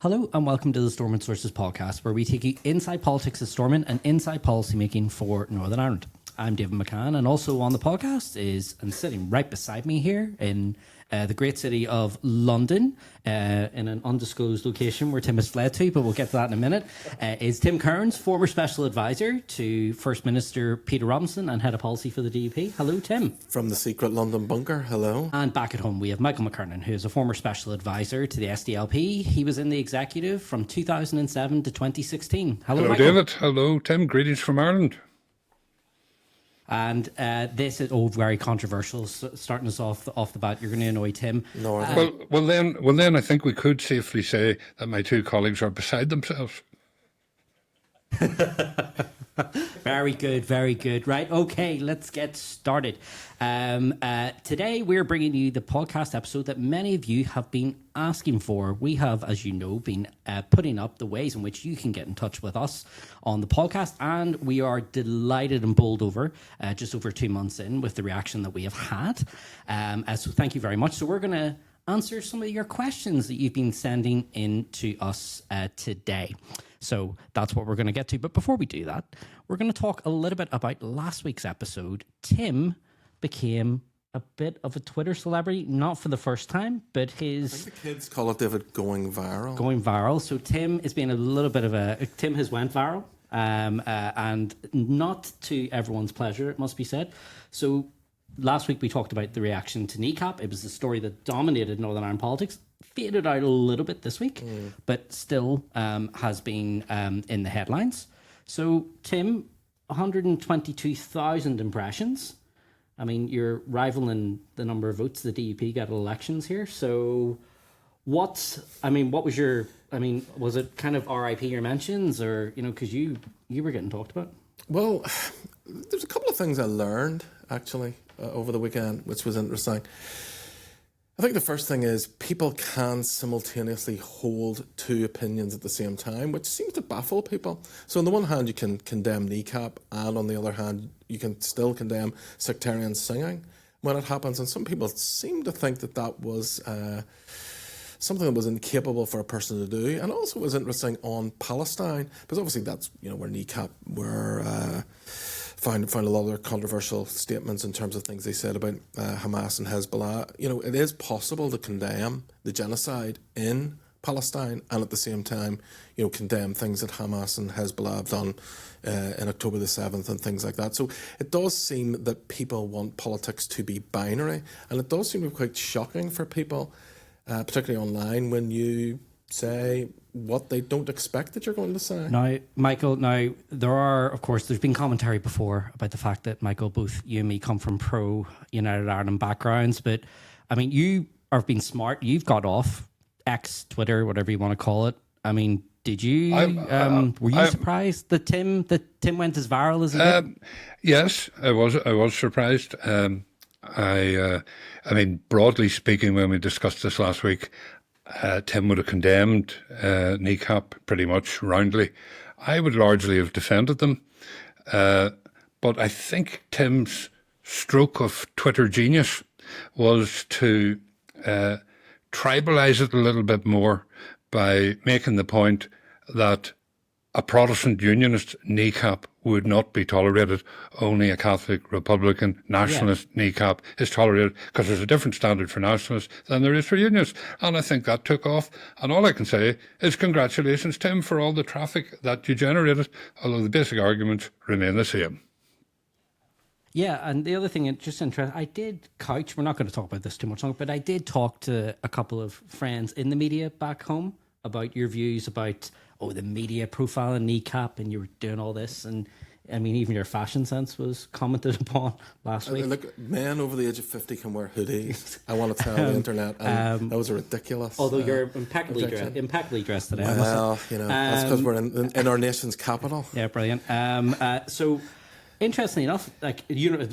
Hello and welcome to the Stormont Sources podcast, where we take you inside politics of Stormont and inside policymaking for Northern Ireland. I'm David McCann, and also on the podcast and sitting right beside me here in the great city of London, in an undisclosed location where Tim has fled to, but we'll get to that in a minute, is Tim Kearns, former special advisor to First Minister Peter Robinson and head of policy for the DUP. Hello, Tim. From the secret London bunker, hello. And back at home, we have Michael McKernan, who is a former special advisor to the SDLP. He was in the executive from 2007 to 2016. Hello, Michael. David. Hello, Tim. Greetings from Ireland. And this is very controversial. Starting us off the bat, you're going to annoy Tim. No, well, then I think we could safely say that my two colleagues are beside themselves. Very good, very good. Right, okay, let's get started. Today we're bringing you the podcast episode that many of you have been asking for. We have, as you know, been putting up the ways in which you can get in touch with us on the podcast, and we are delighted and bowled over just over 2 months in with the reaction that we have had. So thank you very much. So we're going to answer some of your questions that you've been sending in to us today. So that's what we're going to get to. But before we do that, we're going to talk a little bit about last week's episode. Tim became a bit of a Twitter celebrity, not for the first time, but I think the kids call it, David, going viral. Going viral. So Tim has been a little bit of Tim has went viral, and not to everyone's pleasure, it must be said. So last week we talked about the reaction to kneecap. It was the story that dominated Northern Ireland politics. Faded out a little bit this week, but still has been in the headlines. So, Tim, 122,000 impressions. I mean, you're rivaling the number of votes the DUP got at elections here. So, was it kind of RIP your mentions, or, because you were getting talked about? Well, there's a couple of things I learned, actually, over the weekend, which was interesting. I think the first thing is people can simultaneously hold two opinions at the same time, which seems to baffle people. So on the one hand, you can condemn kneecap, and on the other hand, you can still condemn sectarian singing when it happens. And some people seem to think that was something that was incapable for a person to do. And also it was interesting on Palestine, because obviously that's where kneecap were... Found a lot of their controversial statements in terms of things they said about Hamas and Hezbollah. It is possible to condemn the genocide in Palestine and at the same time, condemn things that Hamas and Hezbollah have done in October the 7th and things like that. So it does seem that people want politics to be binary, and it does seem to be quite shocking for people, particularly online, when you say what they don't expect that you're going to say. Now, Michael, there's been commentary before about the fact that, Michael, both you and me come from pro-United Ireland backgrounds, but, I mean, you have been smart. You've got off X, Twitter, whatever you want to call it. I mean, did you, were you surprised that Tim went as viral as he did? Yes, I was surprised. I mean, broadly speaking, when we discussed this last week, Tim would have condemned kneecap pretty much roundly. I would largely have defended them. But I think Tim's stroke of Twitter genius was to tribalize it a little bit more by making the point that a Protestant unionist kneecap would not be tolerated. Only a Catholic, Republican, nationalist kneecap is tolerated, because there's a different standard for nationalists than there is for unionists. And I think that took off. And all I can say is congratulations, Tim, for all the traffic that you generated, although the basic arguments remain the same. Yeah, and the other thing, just interesting, I did couch, we're not going to talk about this too much longer, but I did talk to a couple of friends in the media back home about your views about, the media profile and kneecap, and you were doing all this, and I mean, even your fashion sense was commented upon last week. Look, men over the age of 50 can wear hoodies. I want to tell the internet, and that was a ridiculous. Although you're impeccably dressed today. Well, that's because we're in our nation's capital. Yeah, brilliant. So, interestingly enough, I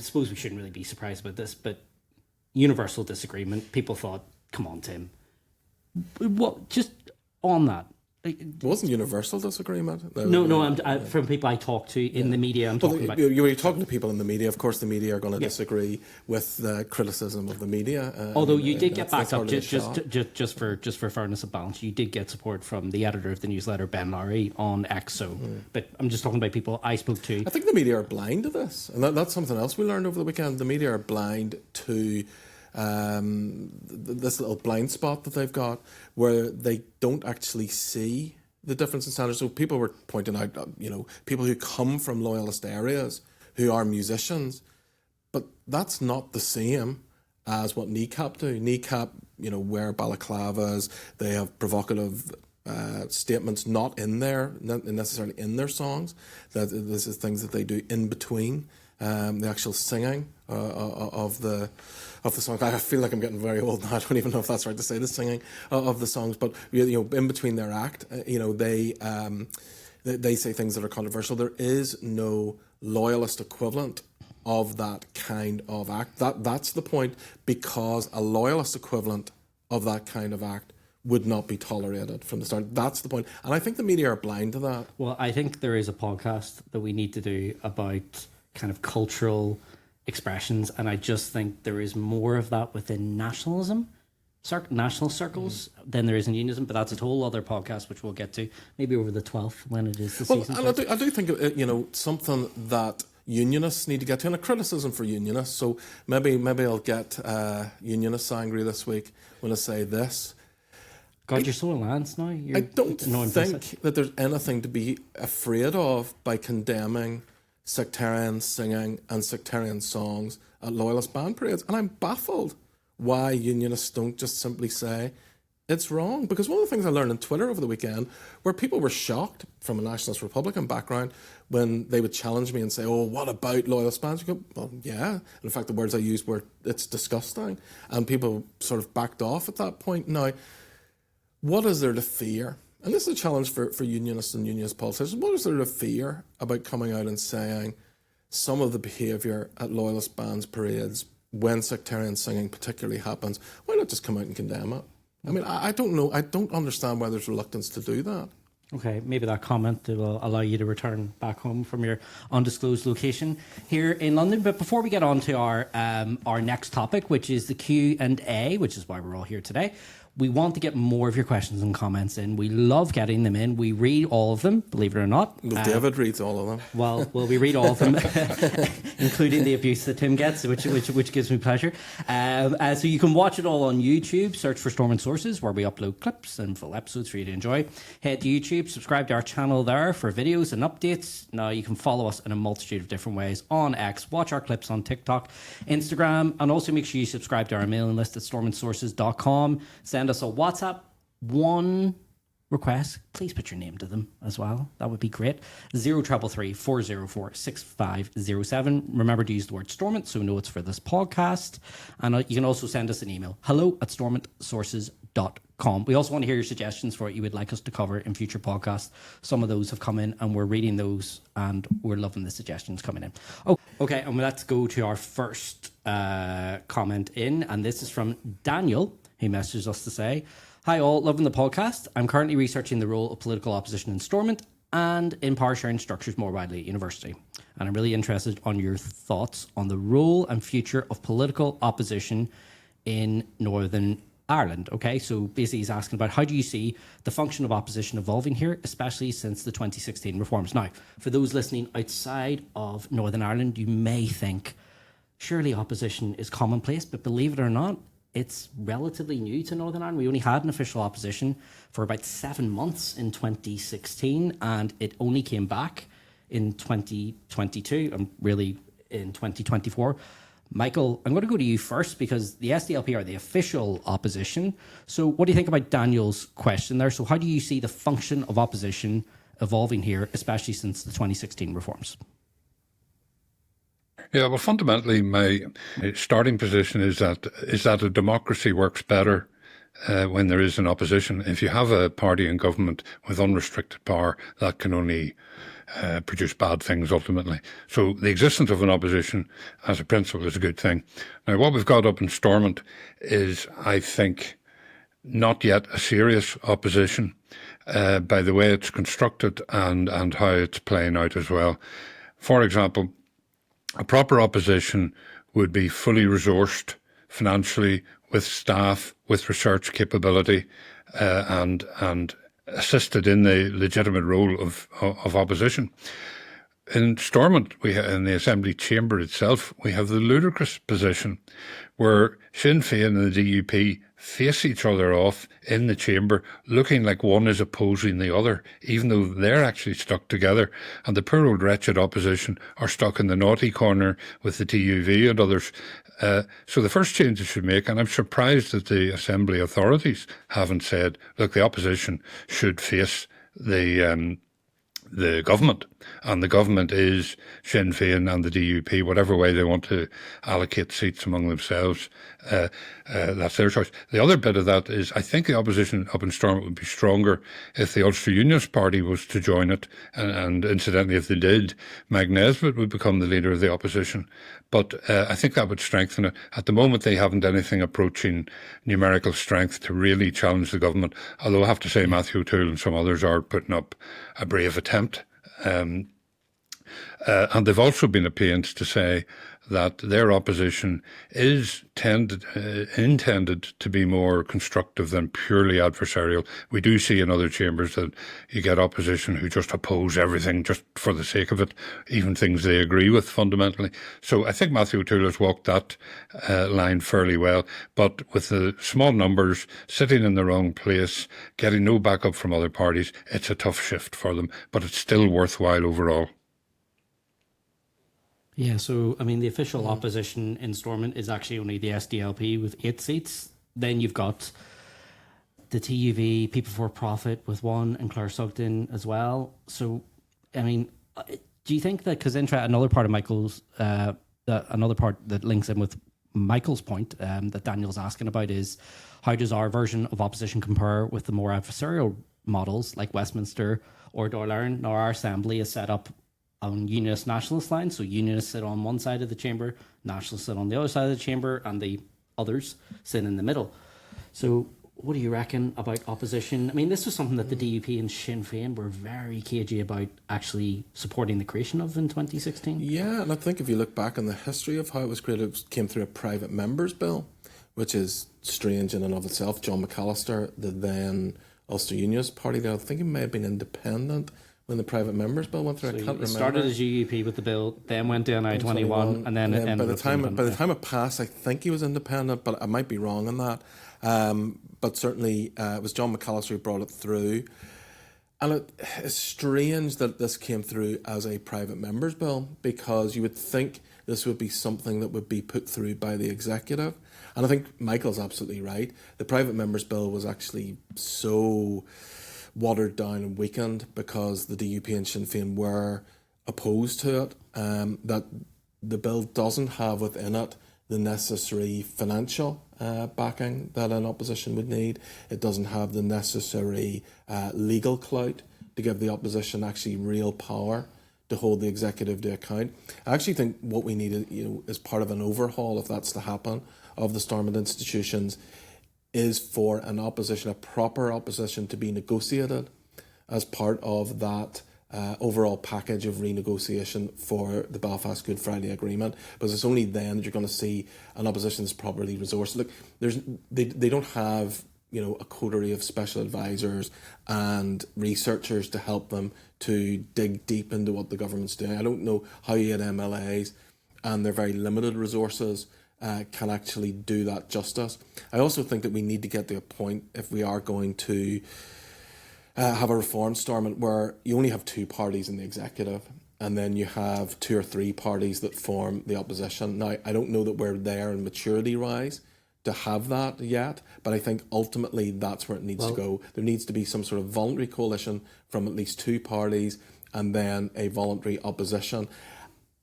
suppose we shouldn't really be surprised about this, but universal disagreement. People thought, "Come on, Tim." What? Just on that. It wasn't universal disagreement. No. From people I talk to in the media, I'm talking about. You're talking to people in the media. Of course, the media are going to disagree with the criticism of the media. Although you did get backed up, just for fairness and balance, you did get support from the editor of the newsletter, Ben Lowry, on X. So, but I'm just talking about people I spoke to. I think the media are blind to this, and that's something else we learned over the weekend. The media are blind to this little blind spot that they've got, where they don't actually see the difference in standards. So people were pointing out, people who come from loyalist areas who are musicians, but that's not the same as what NECAP do. NECAP, wear balaclavas. They have provocative statements not necessarily in their songs. That this is things that they do in between the actual singing of the song. I feel like I'm getting very old now. I don't even know if that's right to say, the singing of the songs. But in between their act, they say things that are controversial. There is no loyalist equivalent of that kind of act. That's the point, because a loyalist equivalent of that kind of act would not be tolerated from the start. That's the point. And I think the media are blind to that. Well, I think there is a podcast that we need to do about kind of cultural expressions, and I just think there is more of that within national circles than there is in unionism, but that's a whole other podcast which we'll get to maybe over the 12th when it is the season. And I do think something that unionists need to get to, and a criticism for unionists. So maybe I'll get unionists angry this week when I say this. God, you're so alliance now. I don't think that there's anything to be afraid of by condemning sectarian singing and sectarian songs at loyalist band parades. And I'm baffled why unionists don't just simply say it's wrong. Because one of the things I learned on Twitter over the weekend, where people were shocked from a nationalist Republican background when they would challenge me and say, oh, what about loyalist bands? You go, well, yeah. And in fact, the words I used were, it's disgusting. And people sort of backed off at that point. Now, what is there to fear? And this is a challenge for unionists and unionist politicians. What is there to fear about coming out and saying some of the behaviour at loyalist bands parades, when sectarian singing particularly happens, why not just come out and condemn it? I mean, I don't know. I don't understand why there's reluctance to do that. Okay, maybe that comment will allow you to return back home from your undisclosed location here in London. But before we get on to our next topic, which is the Q&A, which is why we're all here today, we want to get more of your questions and comments in. We love getting them in. We read all of them, believe it or not. Well, David reads all of them. Well, we read all of them, including the abuse that Tim gets, which gives me pleasure. So you can watch it all on YouTube. Search for Stormont Sources, where we upload clips and full episodes for you to enjoy. Head to YouTube, subscribe to our channel there for videos and updates. Now you can follow us in a multitude of different ways on X. Watch our clips on TikTok, Instagram, and also make sure you subscribe to our mailing list at stormontsources.com. Send us a WhatsApp. One request, please put your name to them as well. That would be great. 0333 404 6507. Remember to use the word Stormont so we know it's for this podcast. And you can also send us an email, hello@stormontsources.com. We also want to hear your suggestions for what you would like us to cover in future podcasts. Some of those have come in and we're reading those and we're loving the suggestions coming in. Oh, okay, and let's go to our first comment in, and this is from Daniel. He messages us to say, hi all, loving the podcast. I'm currently researching the role of political opposition in Stormont and in power sharing structures more widely at university. And I'm really interested on your thoughts on the role and future of political opposition in Northern Ireland. Okay, so basically he's asking about how do you see the function of opposition evolving here, especially since the 2016 reforms. Now, for those listening outside of Northern Ireland, you may think, surely opposition is commonplace, but believe it or not, it's relatively new to Northern Ireland. We only had an official opposition for about 7 months in 2016, and it only came back in 2022 and really in 2024. Michael, I'm going to go to you first because the SDLP are the official opposition. So what do you think about Daniel's question there? So how do you see the function of opposition evolving here, especially since the 2016 reforms? Yeah, well, fundamentally, my starting position is that a democracy works better when there is an opposition. If you have a party in government with unrestricted power, that can only produce bad things ultimately. So the existence of an opposition as a principle is a good thing. Now, what we've got up in Stormont is, I think, not yet a serious opposition. by the way it's constructed and how it's playing out as well. For example, a proper opposition would be fully resourced financially, with staff, with research capability, and assisted in the legitimate role of opposition. In Stormont, in the Assembly chamber itself, we have the ludicrous position where Sinn Féin and the DUP face each other off in the chamber, looking like one is opposing the other, even though they're actually stuck together. And the poor old wretched opposition are stuck in the naughty corner with the TUV and others. So the first change they should make, and I'm surprised that the Assembly authorities haven't said, look, the opposition should face the government, and the government is Sinn Féin and the DUP, whatever way they want to allocate seats among themselves. That's their choice. The other bit of that is, I think the opposition up in Stormont would be stronger if the Ulster Unionist Party was to join it, and incidentally, if they did, Meg Nesbitt would become the leader of the opposition. But I think that would strengthen it. At the moment, they haven't anything approaching numerical strength to really challenge the government, although I have to say Matthew O'Toole and some others are putting up a brave attempt. And they've also been at pains to say that their opposition is intended to be more constructive than purely adversarial. We do see in other chambers that you get opposition who just oppose everything just for the sake of it, even things they agree with fundamentally. So I think Matthew O'Toole has walked that line fairly well. But with the small numbers, sitting in the wrong place, getting no backup from other parties, it's a tough shift for them, but it's still worthwhile overall. Yeah, so, I mean, the official opposition in Stormont is actually only the SDLP with 8 seats. Then you've got the TUV, People for Profit with 1, and Clare Sugden as well. So, I mean, do you think that, because another part of Michael's, another part that links in with Michael's point that Daniel's asking about is, how does our version of opposition compare with the more adversarial models like Westminster or Dáil Éireann? Now, our assembly is set up on unionist nationalist lines, so unionists sit on one side of the chamber, nationalists sit on the other side of the chamber, and the others sit in the middle. So what do you reckon about opposition? I mean, this was something that the DUP and Sinn Féin were very cagey about actually supporting the creation of in 2016. Yeah, and I think if you look back on the history of how it was created, it came through a private members bill, which is strange in and of itself. John McAllister, the then Ulster Unionist Party, I think he may have been independent when the private members bill went through. So I can't remember. It started as UUP with the bill, then went to NI21, and then it ended by the up time it passed, I think he was independent, but I might be wrong on that. But certainly it was John McAllister who brought it through. And it's strange that this came through as a private members bill, because you would think this would be something that would be put through by the executive. And I think Michael's absolutely right. The private members bill was actually so watered down and weakened because the DUP and Sinn Féin were opposed to it, that the bill doesn't have within it the necessary financial backing that an opposition would need. It doesn't have the necessary legal clout to give the opposition actually real power to hold the executive to account. I actually think what we need, as part of an overhaul, if that's to happen, of the Stormont institutions, is for an opposition, a proper opposition, to be negotiated as part of that overall package of renegotiation for the Belfast Good Friday Agreement, because it's only then that you're going to see an opposition that's properly resourced. Look, they don't have a coterie of special advisors and researchers to help them to dig deep into what the government's doing. I don't know how you had MLAs and their very limited resources can actually do that justice. I also think that we need to get to a point, if we are going to have a reform Stormont, where you only have 2 parties in the executive, and then you have 2 or 3 parties that form the opposition. Now, I don't know that we're there in maturity-wise to have that yet, but I think ultimately that's where it needs to go. There needs to be some sort of voluntary coalition from at least 2 parties, and then a voluntary opposition.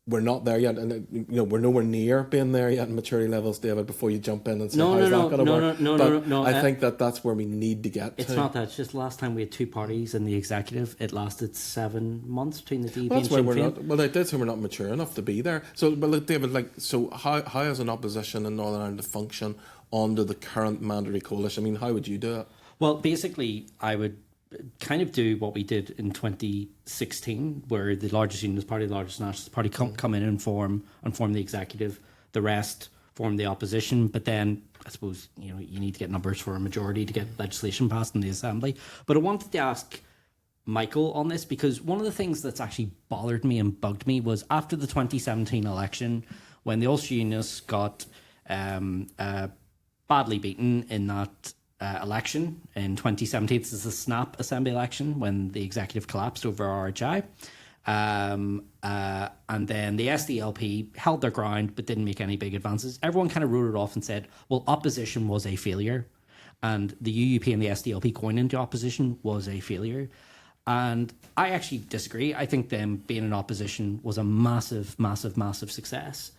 We're not there yet, and we're nowhere near being there yet in maturity levels, David, before you jump in and say, how's that going to work? No. I think that's where we need to get to. It's not that. It's just last time we had 2 parties in the executive, it lasted 7 months between the DUP and Sinn Féin. Well, I did say we're not mature enough to be there. So, but look, David, how is an opposition in Northern Ireland to function under the current mandatory coalition? I mean, how would you do it? Well, basically, I would kind of do what we did in 2016, where the largest Unionist Party, the largest Nationalist Party come in and form the executive. The rest form the opposition. But then I suppose you need to get numbers for a majority to get legislation passed in the Assembly. But I wanted to ask Michael on this, because one of the things that's actually bothered me and bugged me was after the 2017 election, when the Ulster Unionists got badly beaten in that election in 2017. This is the snap Assembly election when the executive collapsed over RHI. And then the SDLP held their ground but didn't make any big advances. Everyone kind of wrote it off and said, well, opposition was a failure. And the UUP and the SDLP going into opposition was a failure. And I actually disagree. I think them being in opposition was a massive, massive, massive success.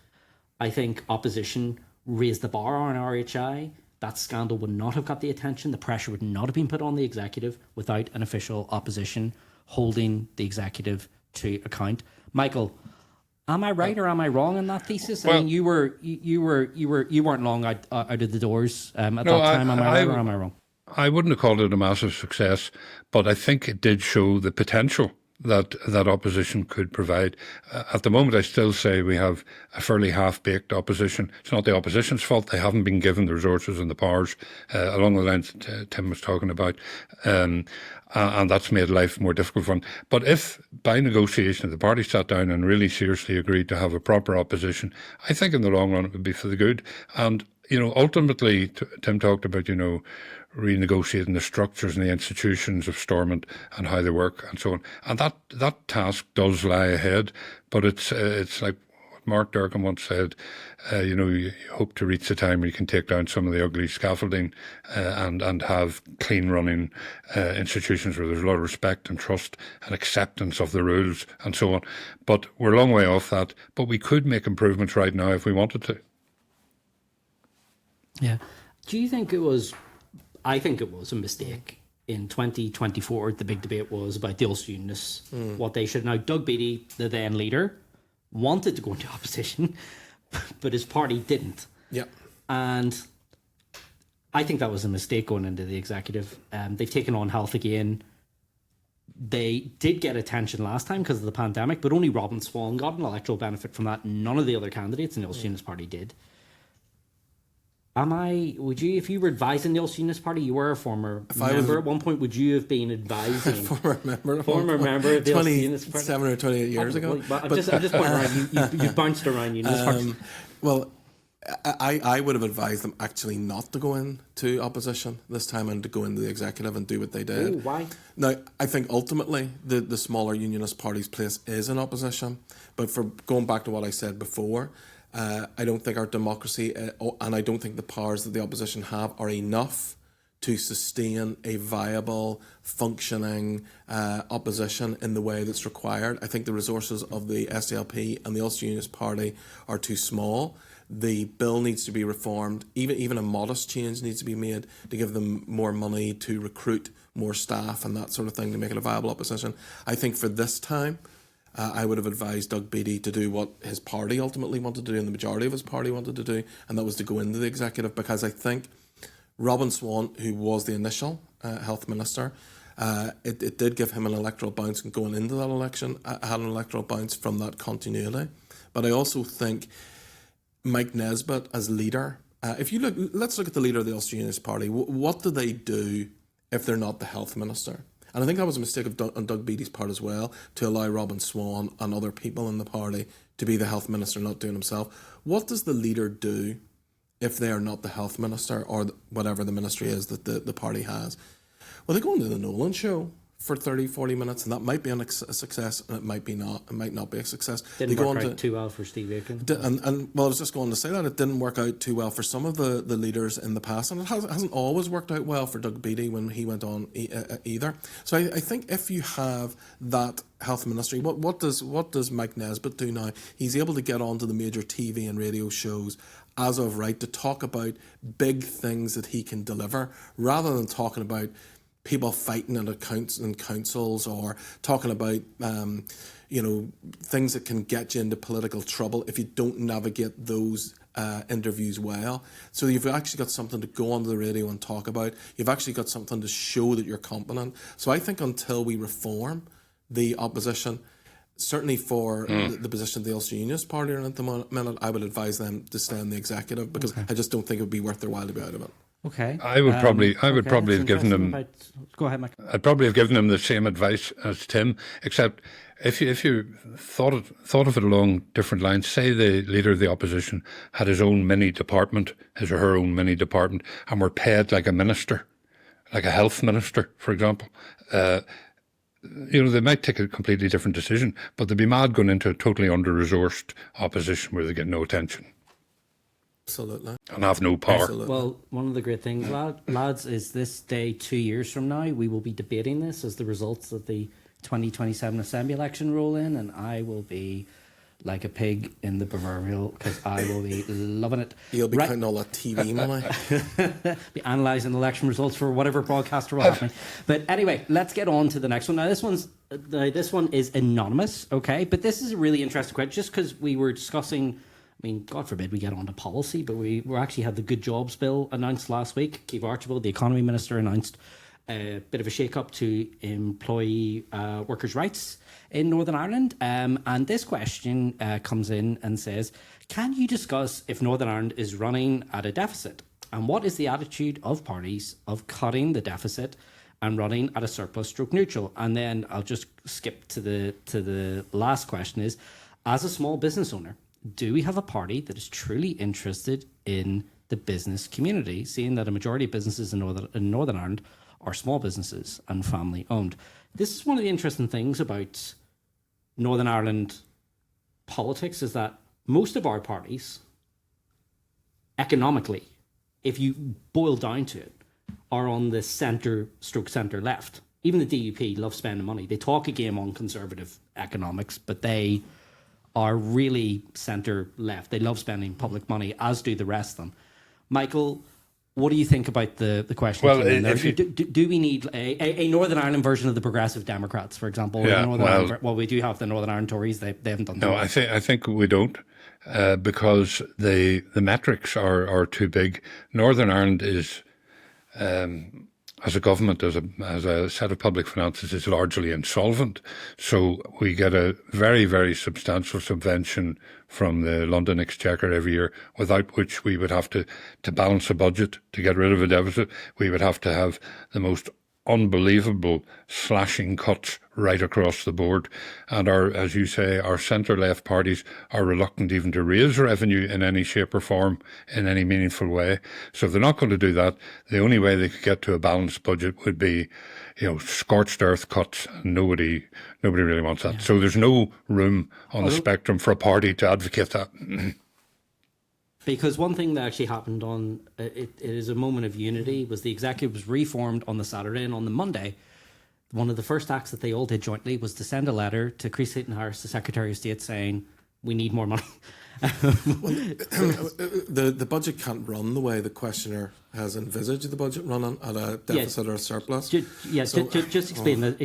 I think opposition raised the bar on RHI. That scandal would not have got the attention. The pressure would not have been put on the executive without an official opposition holding the executive to account. Michael, am I right or am I wrong in that thesis? I mean, you weren't long out of the doors at that time. Am I right or am I wrong? I wouldn't have called it a massive success, but I think it did show the potential that opposition could provide. At the moment, I still say we have a fairly half-baked opposition. It's not the opposition's fault. They haven't been given the resources and the powers along the lines that Tim was talking about. And that's made life more difficult for them. But if, by negotiation, the party sat down and really seriously agreed to have a proper opposition, I think in the long run it would be for the good. And, ultimately, Tim talked about, renegotiating the structures and the institutions of Stormont and how they work and so on. And that task does lie ahead, but it's like what Mark Durkan once said, you hope to reach the time where you can take down some of the ugly scaffolding and have clean running institutions where there's a lot of respect and trust and acceptance of the rules and so on. But we're a long way off that, but we could make improvements right now if we wanted to. Yeah. Do you think it was... I think it was a mistake. In 2024, the big debate was about the Ulster Unionists, what they should. Now, Doug Beattie, the then leader, wanted to go into opposition, but his party didn't. Yeah. And I think that was a mistake going into the executive. They've taken on health again. They did get attention last time because of the pandemic, but only Robin Swan got an electoral benefit from that. None of the other candidates in the Ulster Unionist Party did. Would you, if you were advising the Ulster Unionist Party, you were a former member at one point, would you have been advising? Former member of the Ulster Unionist Party? 27 or 28 years ago. I'm just pointing around, you bounced around Unionist Parties. Well, I would have advised them actually not to go into opposition this time and to go into the executive and do what they did. Ooh, why? Now, I think ultimately the smaller Unionist Party's place is in opposition, but for going back to what I said before, I don't think our democracy and I don't think the powers that the opposition have are enough to sustain a viable, functioning opposition in the way that's required. I think the resources of the SDLP and the Ulster Unionist Party are too small. The bill needs to be reformed. Even a modest change needs to be made to give them more money to recruit more staff and that sort of thing to make it a viable opposition. I think for this time, I would have advised Doug Beattie to do what his party ultimately wanted to do and the majority of his party wanted to do, and that was to go into the executive, because I think Robin Swan, who was the initial health minister, it did give him an electoral bounce, and going into that election had an electoral bounce from that continuity. But I also think Mike Nesbitt as leader, let's look at the leader of the Ulster Unionist Party. What do they do if they're not the health minister? And I think that was a mistake on Doug Beattie's part as well, to allow Robin Swan and other people in the party to be the health minister, not doing himself. What does the leader do if they are not the health minister or whatever the ministry is that the party has? Well, they go into the Nolan show for 30, 40 minutes, and that might be a success, and it might not be a success. Didn't work out too well for Steve Aiken. And I was just going to say that it didn't work out too well for some of the leaders in the past, and it hasn't always worked out well for Doug Beattie when he went on either. So I think if you have that health ministry, what does Mike Nesbitt do now? He's able to get onto the major TV and radio shows as of right to talk about big things that he can deliver, rather than talking about people fighting in accounts and councils, or talking about things that can get you into political trouble if you don't navigate those interviews well. So you've actually got something to go onto the radio and talk about. You've actually got something to show that you're competent. So I think until we reform the opposition, certainly for the position the Ulster Unionist Party are in at the minute, I would advise them to stay in the executive, because I just don't think it would be worth their while to be out of it. Okay. I would probably have given them. Go ahead, Mike. I'd probably have given them the same advice as Tim, except if you thought of it along different lines. Say the leader of the opposition had his own mini department, his or her own mini department, and were paid like a minister, like a health minister, for example. They might take a completely different decision, but they'd be mad going into a totally under-resourced opposition where they get no attention. Absolutely. And have no power. Absolutely. Well, one of the great things, lads, is this day 2 years from now, we will be debating this as the results of the 2027 Assembly election roll in, and I will be like a pig in the proverbial, because I will be loving it. You'll be counting all that TV money. Be analysing election results for whatever broadcaster will have me. But anyway, let's get on to the next one. Now, this one is anonymous, okay? But this is a really interesting question, just because we were discussing, I mean, God forbid we get on to policy, but we actually had the Good Jobs Bill announced last week. Keith Archibald, the Economy Minister, announced a bit of a shake-up to employee workers' rights in Northern Ireland. And this question comes in and says, can you discuss if Northern Ireland is running at a deficit? And what is the attitude of parties of cutting the deficit and running at a surplus stroke neutral? And then I'll just skip to the last question is, as a small business owner, do we have a party that is truly interested in the business community, seeing that a majority of businesses in Northern Ireland are small businesses and family owned? This is one of the interesting things about Northern Ireland politics, is that most of our parties, economically, if you boil down to it, are on the centre left. Even the DUP love spending money. They talk a game on conservative economics, but they are really centre left. They love spending public money, as do the rest of them. Michael, what do you think about the question? Well, do we need a Northern Ireland version of the Progressive Democrats, for example? Yeah, we do have the Northern Ireland Tories. They haven't done that. No, I think we don't, because the metrics are too big. Northern Ireland is, as a government, as a set of public finances, is largely insolvent. So we get a very, very substantial subvention from the London Exchequer every year, without which we would have to balance a budget, to get rid of a deficit. We would have to have the most unbelievable slashing cuts right across the board. And as you say, our centre-left parties are reluctant even to raise revenue in any shape or form in any meaningful way. So if they're not going to do that, the only way they could get to a balanced budget would be, scorched earth cuts. Nobody really wants that. Yeah. So there's no room on the spectrum for a party to advocate that. Because one thing that actually happened on it is a moment of unity, was the executive was reformed on the Saturday, and on the Monday, one of the first acts that they all did jointly was to send a letter to Chris Heaton-Harris, the Secretary of State, saying we need more money. The budget can't run the way the questioner has envisaged the budget running, at a deficit or a surplus. Just explain that.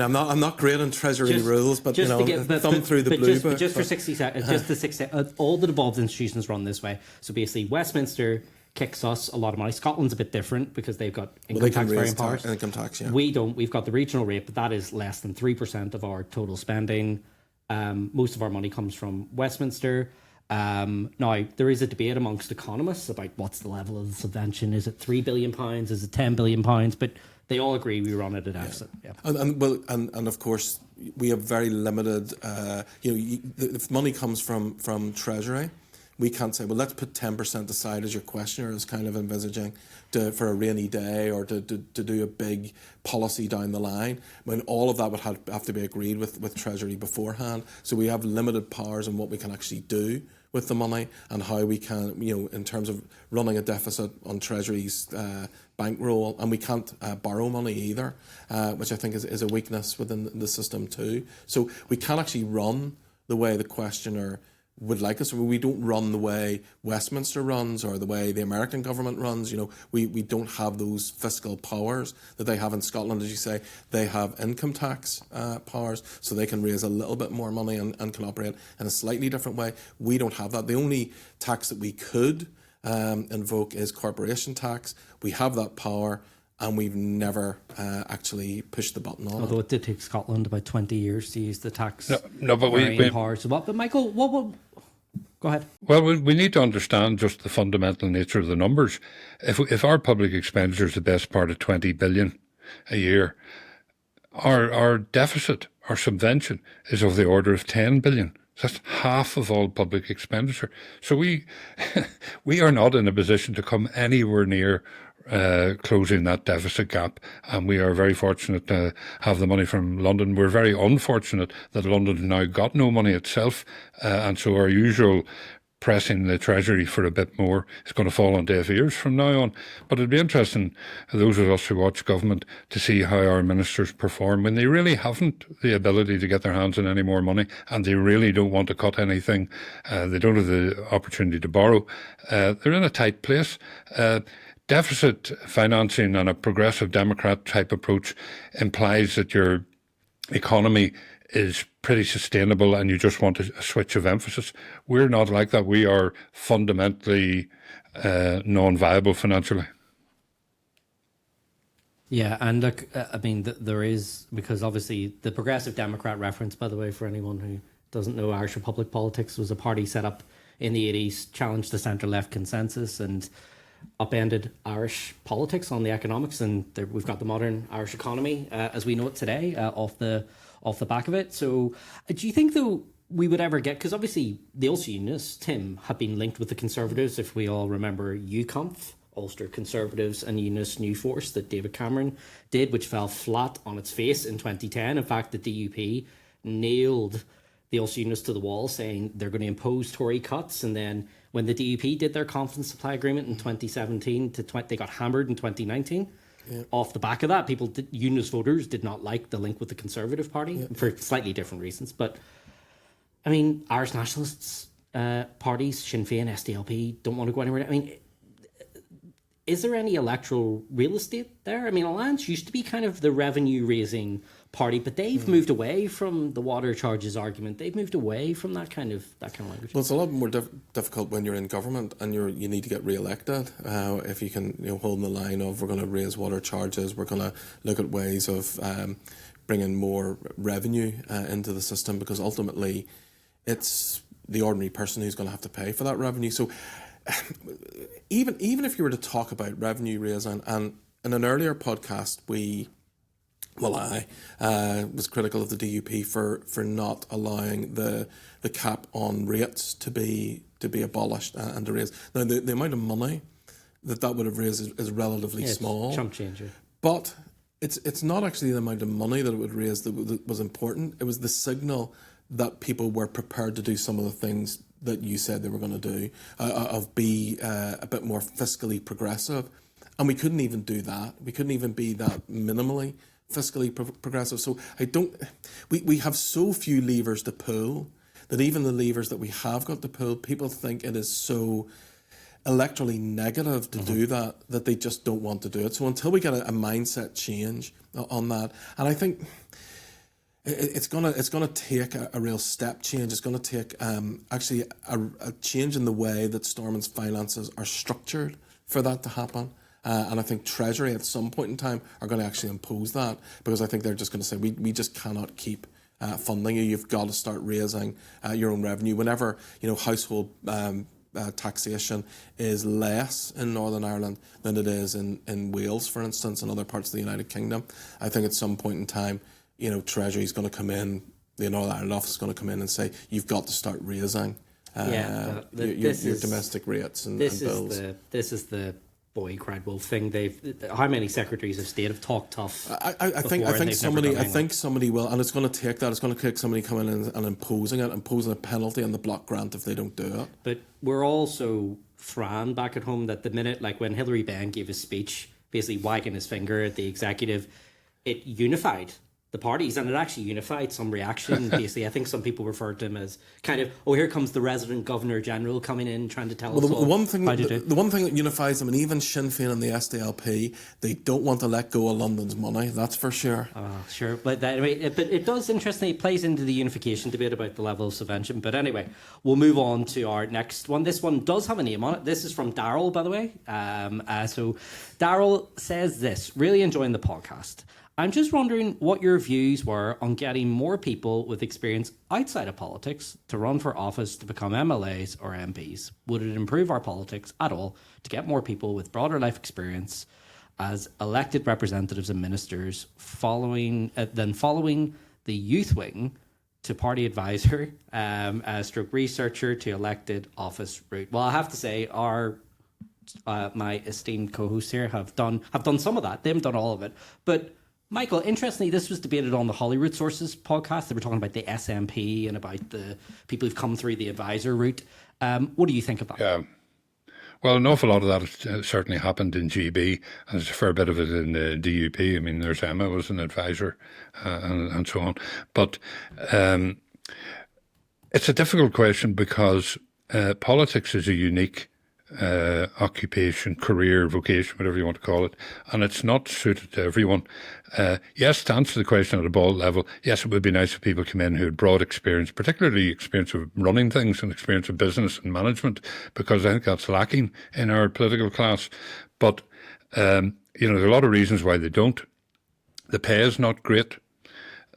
I'm not great on Treasury rules, but thumb through the blue book. Just for 60 seconds, all the devolved institutions run this way. So basically, Westminster kicks us a lot of money. Scotland's a bit different because they've got income tax varying powers. Income tax, yeah. We don't. We've got the regional rate, but that is less than 3% of our total spending. Most of our money comes from Westminster. Now, there is a debate amongst economists about what's the level of the subvention. Is it £3 billion? Is it £10 billion? But they all agree we run at a deficit. Yeah. And of course, we have very limited. If money comes from Treasury, we can't say, well, let's put 10% aside, as your questioner is kind of envisaging, for a rainy day, or to do a big policy down the line. When all of that would have to be agreed with Treasury beforehand. So we have limited powers in what we can actually do with the money, and how we can, in terms of running a deficit on Treasury's bankroll. And we can't borrow money either, which I think is a weakness within the system too. So we can't actually run the way the questioner would like us. We don't run the way Westminster runs or the way the American government runs. We don't have those fiscal powers that they have in Scotland. As you say, they have income tax powers, so they can raise a little bit more money and can operate in a slightly different way. We don't have that. The only tax that we could invoke is corporation tax. We have that power, and we've never actually pushed the button on Although it. it did take Scotland about 20 years to use the tax But we powers. But Michael, go ahead. well, we need to understand just the fundamental nature of the numbers. If our public expenditure is the best part of 20 billion a year, our deficit, our subvention, is of the order of 10 billion. That's half of all public expenditure. So we are not in a position to come anywhere near closing that deficit gap, and we are very fortunate to have the money from London. We're very unfortunate that London has now got no money itself, and so our usual pressing the Treasury for a bit more is going to fall on deaf ears from now on. But it'd be interesting, those of us who watch government, to see how our ministers perform when they really haven't the ability to get their hands on any more money, and they really don't want to cut anything. They don't have the opportunity to borrow. They're in a tight place. Deficit financing and a progressive Democrat type approach implies that your economy is pretty sustainable and you just want a switch of emphasis. We're not like that. We are fundamentally non-viable financially. Yeah, and look, I mean, there is, because obviously the Progressive Democrat reference, by the way, for anyone who doesn't know Irish Republic politics, was a party set up in the 80s, challenged the centre-left consensus and upended Irish politics on the economics, and we've got the modern Irish economy as we know it today off the back of it. So do you think, though, we would ever get, because obviously the Ulster Unionists, Tim, have been linked with the Conservatives, if we all remember UConf, Ulster Conservatives and Unionist New Force, that David Cameron did, which fell flat on its face in 2010. In fact, the DUP nailed the Ulster Unionists to the wall, saying they're going to impose Tory cuts. And then when the DUP did their confidence supply agreement in 2017, they got hammered in 2019. Yeah. Off the back of that, Unionist voters did not like the link with the Conservative Party for slightly different reasons. But, I mean, Irish nationalists, parties, Sinn Féin, SDLP, don't want to go anywhere. I mean, is there any electoral real estate there? I mean, Alliance used to be kind of the revenue-raising party, but they've moved away from the water charges argument. They've moved away from that kind of language. Well, it's a lot more difficult when you're in government and you need to get re-elected. If you can hold the line of, we're going to raise water charges, we're going to look at ways of bringing more revenue into the system, because ultimately it's the ordinary person who's going to have to pay for that revenue. So even if you were to talk about revenue raising, and in an earlier podcast I was critical of the DUP for not allowing the cap on rates to be abolished and to raise. Now the amount of money that would have raised is relatively small. Chump change. But it's not actually the amount of money that it would raise that was important. It was the signal that people were prepared to do some of the things that you said they were going to do, of be a bit more fiscally progressive. And we couldn't even do that. We couldn't even be that minimally fiscally progressive. So we have so few levers to pull that even the levers that we have got to pull, people think it is so electorally negative to do that they just don't want to do it. So until we get a mindset change on that, and I think it's gonna take a real step change. It's gonna take actually a change in the way that Stormont's finances are structured for that to happen. And I think Treasury at some point in time are going to actually impose that, because I think they're just going to say we just cannot keep funding you. You've got to start raising your own revenue. Whenever household taxation is less in Northern Ireland than it is in Wales, for instance, and other parts of the United Kingdom, I think at some point in time, Treasury is going to come in, the Northern Ireland office is going to come in and say you've got to start raising your domestic rates and bills. This is the boy cried wolf thing. How many secretaries of state have talked tough? I think somebody will, and it's going to take that. It's going to take somebody coming in and imposing a penalty on the block grant if they don't do it. But we're also thrown back at home that the minute, like when Hilary Benn gave his speech, basically wagging his finger at the executive, it unified the parties, and it actually unified some reaction. Basically, I think some people referred to him as kind of, oh, here comes the resident governor general coming in trying to tell us the one thing how to do. The one thing that unifies them, and even Sinn Féin and the SDLP, they don't want to let go of London's money. That's for sure. Sure, but it does interestingly, it plays into the unification debate about the level of subvention. But anyway, we'll move on to our next one. This one does have a name on it. This is from Daryl, by the way. So Daryl says this: really enjoying the podcast. I'm just wondering what your views were on getting more people with experience outside of politics to run for office to become MLAs or MPs. Would it improve our politics at all to get more people with broader life experience as elected representatives and ministers following the youth wing to party advisor, stroke researcher to elected office route? Well, I have to say my esteemed co-hosts here have done some of that. They haven't done all of it, but Michael, interestingly, this was debated on the Hollywood Sources podcast. They were talking about the SNP and about the people who've come through the advisor route. What do you think of that? Yeah. Well, an awful lot of that has certainly happened in GB, and there's a fair bit of it in the DUP. I mean, there's Emma was an advisor and so on. But it's a difficult question because politics is a unique occupation, career, vocation, whatever you want to call it, and it's not suited to everyone. Yes, to answer the question at a broad level, yes, it would be nice if people come in who had broad experience, particularly experience of running things and experience of business and management, because I think that's lacking in our political class. But there are a lot of reasons why they don't. The pay is not great.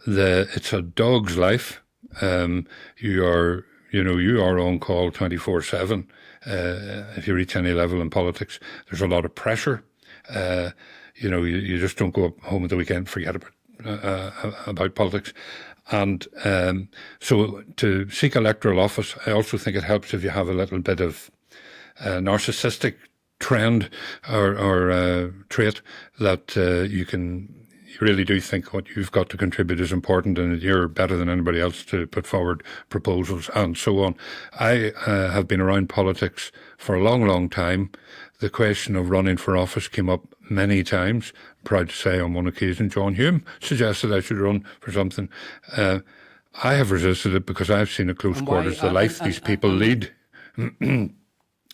It's a dog's life. You are on call 24/7. If you reach any level in politics, there's a lot of pressure. You just don't go home at the weekend and forget about politics. And so to seek electoral office, I also think it helps if you have a little bit of narcissistic trend or trait that you really do think what you've got to contribute is important and that you're better than anybody else to put forward proposals and so on. I have been around politics for a long, long time. The question of running for office came up many times. I'm proud to say on one occasion, John Hume suggested I should run for something. I have resisted it because I've seen at close quarters the life these people lead.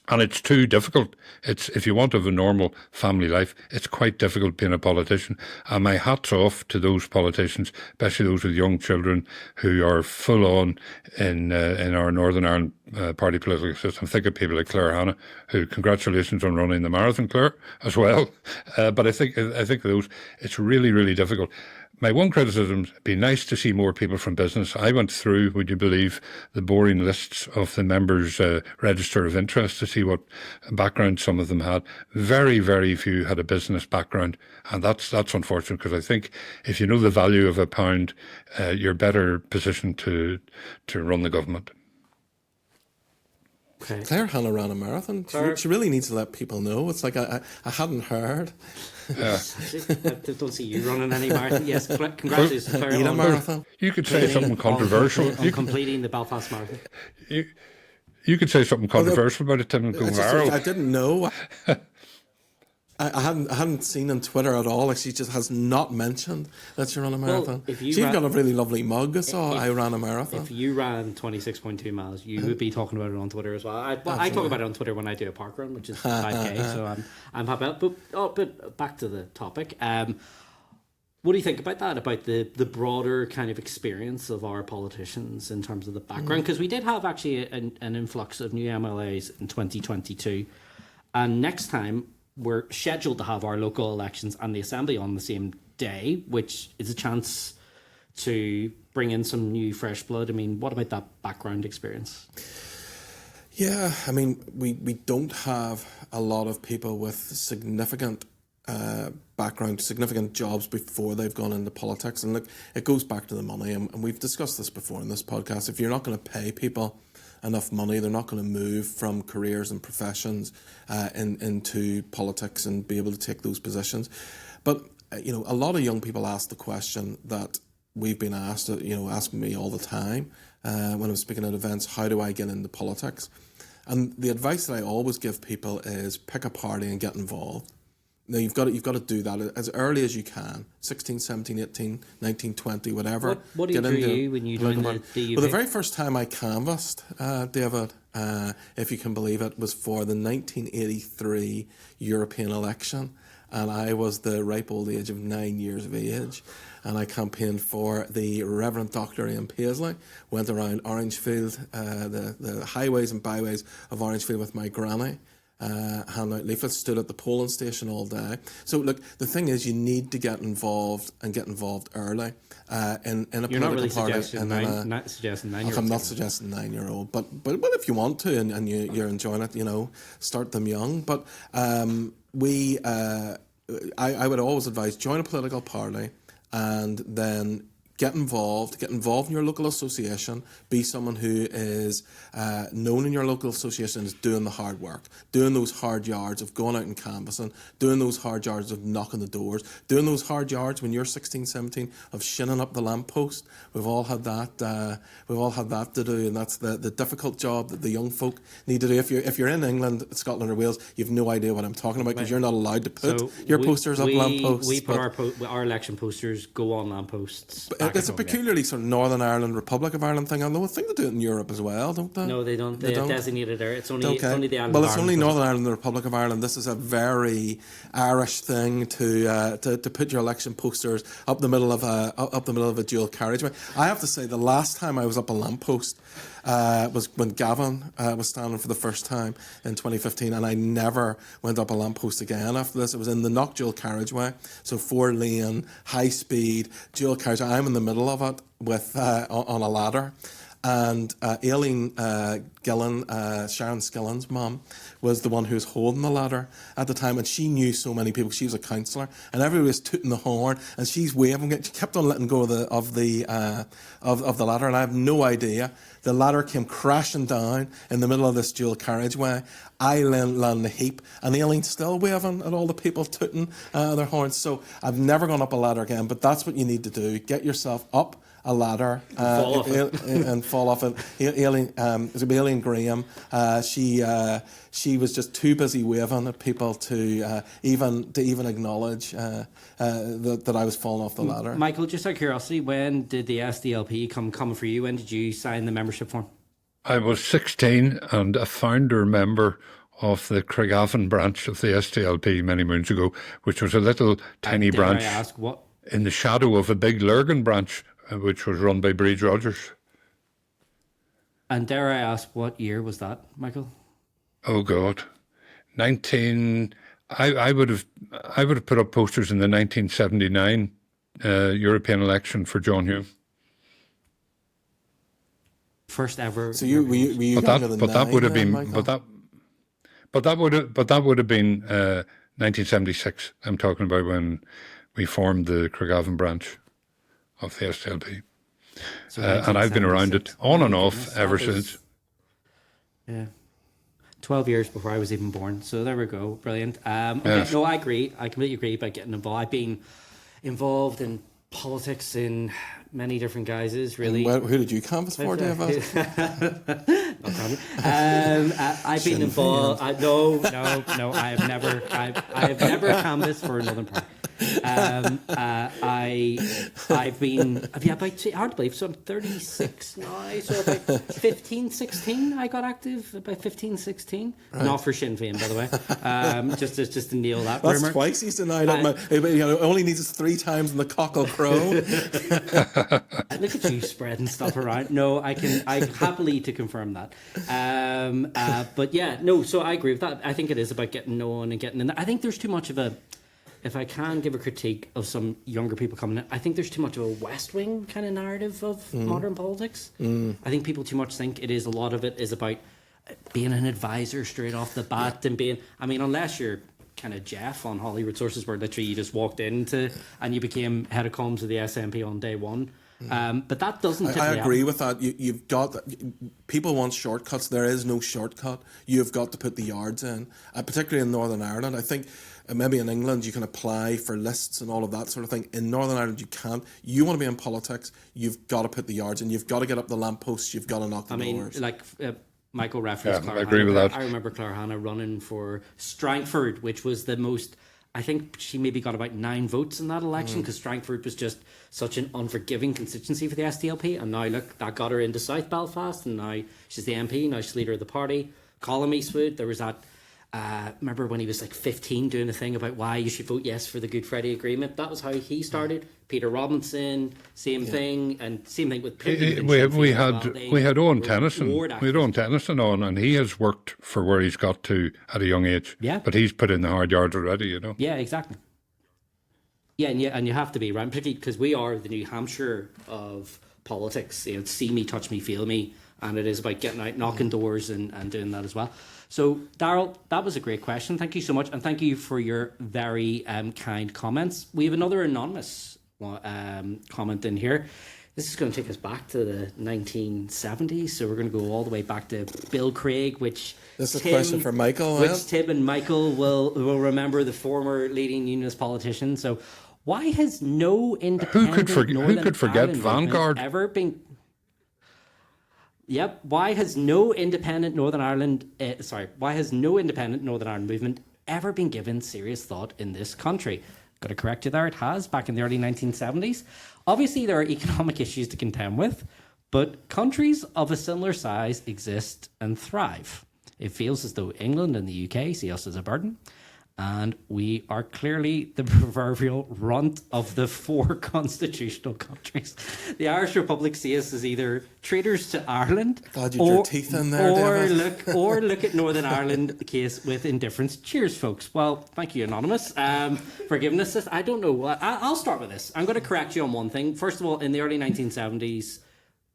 And it's too difficult. If you want to have a normal family life, it's quite difficult being a politician. And my hat's off to those politicians, especially those with young children who are full on in our Northern Ireland party political system. Think of people like Claire Hanna, who congratulations on running the marathon, Claire, as well. But I think those, it's really, really difficult. My one criticism would be nice to see more people from business. I went through, would you believe, the boring lists of the members' register of interest to see what background some of them had. Very, very few had a business background, and that's unfortunate because I think if you know the value of a pound, you're better positioned to run the government. Okay. Claire Hanna ran a marathon. She really needs to let people know. It's like I hadn't heard. I don't see you running any marathon. Yes, congratulations, Claire. Need a marathon. You could say something controversial. On completing the Belfast Marathon. You could say something controversial about it, Tim, and go viral. I didn't know. I hadn't seen on Twitter at all. Like, she just has not mentioned that she ran a marathon. She's got a really lovely mug. I ran a marathon. If you ran 26.2 miles, you would be talking about it on Twitter as well. I talk about it on Twitter when I do a park run, which is 5K. So I'm happy. But back to the topic. What do you think about that? About the broader kind of experience of our politicians in terms of the background? Because we did have actually an influx of new MLAs in 2022, and next time we're scheduled to have our local elections and the Assembly on the same day, which is a chance to bring in some new fresh blood. I mean, what about that background experience? Yeah, I mean, we don't have a lot of people with significant background, significant jobs before they've gone into politics. And look, it goes back to the money. And we've discussed this before in this podcast. If you're not going to pay people enough money, they're not going to move from careers and professions into politics and be able to take those positions. But a lot of young people ask the question that we've been asked, asking me all the time when I'm speaking at events: how do I get into politics? And the advice that I always give people is pick a party and get involved. Now you've got to do that as early as you can. 16, 17, 18, 19, 20, whatever. What drew you when you joined the UK? Well, the very first time I canvassed, David, if you can believe it, was for the 1983 European election. And I was the ripe old age of 9 years of age. And I campaigned for the Reverend Dr. Ian Paisley. Went around Orangefield, the highways and byways of Orangefield with my granny. Hand out leaflets, stood at the polling station all day. So look, the thing is, you need to get involved and get involved early in a You're not really political party. suggesting 9-year-olds. I'm not suggesting 9-year-old, but well, if you want to and you're enjoying it, start them young. But I would always advise join a political party and then get involved in your local association. Be someone who is known in your local association as doing the hard work, doing those hard yards of going out and canvassing, doing those hard yards of knocking the doors, doing those hard yards when you're 16, 17 of shinning up the lamppost. We've all had that. To do, and that's the difficult job that the young folk need to do. If you're in England, Scotland, or Wales, you've no idea what I'm talking about because you're not allowed to put your posters up lampposts. We put our election posters go on lampposts. It's a peculiarly sort of Northern Ireland, Republic of Ireland thing. I know. I think they do it in Europe as well, don't they? No, they don't. They have designated area. It's only the island. Well, it's only Northern Ireland and the Republic of Ireland. This is a very Irish thing to put your election posters up the middle of a dual carriageway. I have to say, the last time I was up a lamppost was when Gavin was standing for the first time in 2015, and I never went up a lamppost again after this. It was in the Knock dual carriageway, so 4-lane, high speed dual carriageway. I'm in the middle of it with on a ladder. And Aileen Gillen, Sharon Skillen's mum, was the one who was holding the ladder at the time, and she knew so many people. She was a councillor, and everybody was tooting the horn, and she's waving it. She kept on letting go of the ladder, and I have no idea. The ladder came crashing down in the middle of this dual carriageway. I landed a heap, and Aileen's still waving at all the people tooting their horns. So I've never gone up a ladder again, but that's what you need to do. Get yourself up a ladder and fall off it. Aileen Graham, she was just too busy waving at people to even acknowledge that I was falling off the ladder. Michael, just out of curiosity, when did the SDLP come for you? When did you sign the membership form? I was 16 and a founder member of the Craigavon branch of the SDLP many moons ago, which was a little tiny branch in the shadow of a big Lurgan branch, which was run by Breed Rogers. And dare I ask, what year was that, Michael? Oh God, I would have put up posters in the 1979 European election for John Hume. First ever. So you that would have been 1976. I'm talking about when we formed the Craigavon branch of the SDLP. So and I've been around it on and off ever since. Yeah. 12 years before I was even born. So there we go. Brilliant. Okay, yes. No, I agree. I completely agree about getting involved. I've been involved in politics in many different guises, really. Who did you canvass for, David? I've been involved. No. I have never canvassed for another party. I've been about, hard to believe, so I'm 36 now, so about 15, 16 I got active, about 15, 16. Right. Not for Sinn Féin, by the way. Just to nail that. That's rumour. Twice he's denied it. Only needs us 3 times in the cockle crow. Look at you spreading stuff around. No, I happily to confirm that. But yeah, no, so I agree with that. I think it is about getting known and getting in there. I think there's too much of a, if I can give a critique of some younger people coming in, I think there's too much of a West Wing kind of narrative of modern politics. I think people too much think a lot of it is about being an advisor straight off the bat and being, I mean, unless you're kind of Jeff on Hollywood Sources, where literally you just walked into and you became head of comms of the SNP on day one. But that doesn't. I agree with that. You've got, people want shortcuts. There is no shortcut. You've got to put the yards in, particularly in Northern Ireland. I think maybe in England you can apply for lists and all of that sort of thing. In Northern Ireland you can't. You want to be in politics, you've got to put the yards in. You've got to get up the lampposts. You've got to knock the doors. Like Michael referenced. I agree with that. I remember Claire Hanna running for Strangford, which was the most I think she maybe got about 9 votes in that election because Strangford was just such an unforgiving constituency for the SDLP. And now, look, that got her into South Belfast, and now she's the MP, now she's leader of the party. Colin Eastwood, there was that, remember when he was like 15 doing a thing about why you should vote yes for the Good Friday Agreement? That was how he started. Peter Robinson, same thing, and same thing with we had Owen Tennyson. We had Owen Tennyson on, and he has worked for where he's got to at a young age. Yeah. But he's put in the hard yards already, you know. Yeah, exactly. Yeah, and you have to be, right? Particularly because we are the New Hampshire of politics. You know, see me, touch me, feel me, and it is about getting out, knocking doors, and doing that as well. So, Daryl, that was a great question. Thank you so much, and thank you for your very kind comments. We have another anonymous comment in here. This is going to take us back to the 1970s, so we're going to go all the way back to Bill Craig, which this is a question for Michael. Which Tim and Michael will remember, the former leading unionist politician. So, why has no independent who could forget Ireland Vanguard ever been? Yep. Why has no independent Northern Ireland? Why has no independent Northern Ireland movement ever been given serious thought in this country? Got to correct you there. It has, back in the early 1970s. Obviously, there are economic issues to contend with, but countries of a similar size exist and thrive. It feels as though England and the UK see us as a burden, and we are clearly the proverbial runt of the 4 constitutional countries. The Irish Republic see us as either traitors to Ireland, glad you drew teeth in there, look at Northern Ireland, the case with indifference. Cheers, folks. Well, thank you, Anonymous, for giving us this. I don't know. I'll start with this. I'm going to correct you on one thing. First of all, in the early 1970s,